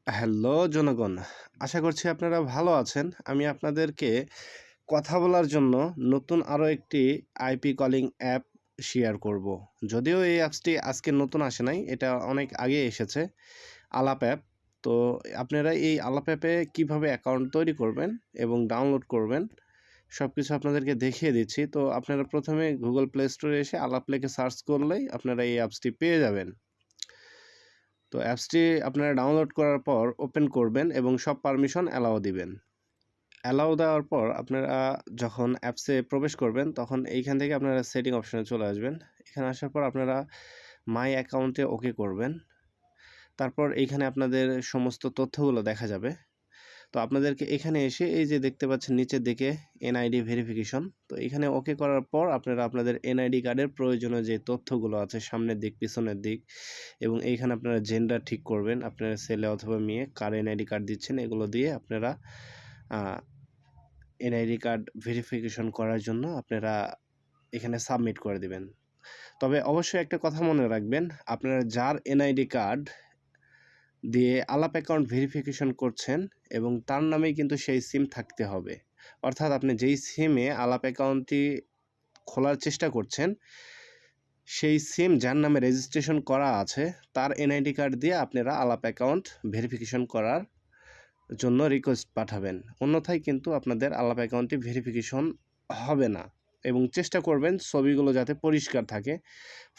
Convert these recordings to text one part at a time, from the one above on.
Hello জনগণ, আশা করছি আপনারা ভালো আছেন। আমি আপনাদেরকে কথা বলার জন্য নতুন আরও একটি আইপি কলিং অ্যাপ শেয়ার করব। যদিও এই অ্যাপসটি আজকে নতুন আসে নাই, এটা অনেক আগে এসেছে, আলাপ অ্যাপ। তো আপনারা এই আলাপ অ্যাপে কীভাবে অ্যাকাউন্ট তৈরি করবেন এবং ডাউনলোড করবেন সব কিছু আপনাদেরকে দেখিয়ে দিচ্ছি। তো আপনারা প্রথমে গুগল প্লে স্টোরে এসে আলাপ লিখে সার্চ করলেই আপনারা এই অ্যাপসটি পেয়ে যাবেন। তো অ্যাপসটি আপনারা ডাউনলোড করার পর ওপেন করবেন এবং সব পারমিশন অ্যালাউ দিবেন। অ্যালাউ দেওয়ার পর আপনারা যখন অ্যাপসে প্রবেশ করবেন তখন এইখান থেকে আপনারা সেটিং অপশনে চলে আসবেন। এখানে আসার পর আপনারা মাই অ্যাকাউন্টে ওকে করবেন। তারপর এইখানে আপনাদের সমস্ত তথ্যগুলো দেখা যাবে। তো আপনাদেরকে এখানে এসে এই যে দেখতে পাচ্ছেন নিচের দিকে এনআইডি ভেরিফিকেশন, তো এখানে ওকে করার পর আপনারা আপনাদের এনআইডি কার্ডের প্রয়োজনীয় যে তথ্যগুলো আছে সামনের দিক পিছনের দিক এবং এইখানে আপনারা জেন্ডার ঠিক করবেন, আপনারা ছেলে অথবা মেয়ে কার এনআইডি কার্ড দিচ্ছেন এগুলো দিয়ে আপনারা এনআইডি কার্ড ভেরিফিকেশন করার জন্য আপনারা এখানে সাবমিট করে দিবেন। তবে অবশ্যই একটা কথা মনে রাখবেন, আপনারা যার এনআইডি কার্ড দিয়ে আলাপ অ্যাকাউন্ট ভেরিফিকেশন করছেন এবং তার নামেই কিন্তু সেই সিম থাকতে হবে। অর্থাৎ আপনি যেই সিমে আলাপ অ্যাকাউন্টটি খোলার চেষ্টা করছেন সেই সিম যার নামে রেজিস্ট্রেশন করা আছে তার এনআইডি কার্ড দিয়ে আপনারা আলাপ অ্যাকাউন্ট ভেরিফিকেশন করার জন্য রিকোয়েস্ট পাঠাবেন। অন্যথায় কিন্তু আপনাদের আলাপ অ্যাকাউন্টটি ভেরিফিকেশন হবে না এবং চেষ্টা করবেন ছবিগুলো যাতে পরিষ্কার থাকে।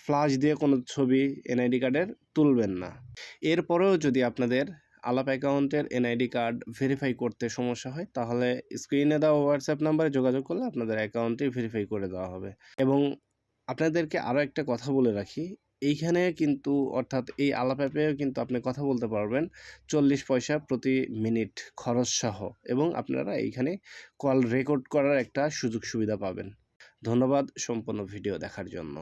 ফ্ল্যাশ দিয়ে কোনো ছবি এনআইডি কার্ডের তুলবেন না। এরপরেও যদি আপনাদের আলাপ অ্যাকাউন্টের এনআইডি কার্ড ভেরিফাই করতে সমস্যা হয় তাহলে স্ক্রিনে দেওয়া হোয়াটসঅ্যাপ নাম্বারে যোগাযোগ করলে আপনাদের অ্যাকাউন্টটি ভেরিফাই করে দেওয়া হবে। এবং আপনাদেরকে আরও একটা কথা বলে রাখি, এইখানে কিন্তু অর্থাৎ এই আলাপ অ্যাপেও কিন্তু আপনি কথা বলতে পারবেন 40 পয়সা প্রতি মিনিট খরচ সহ, এবং আপনারা এইখানে কল রেকর্ড করার একটা সুযোগ সুবিধা পাবেন। ধন্যবাদ সম্পূর্ণ ভিডিও দেখার জন্য।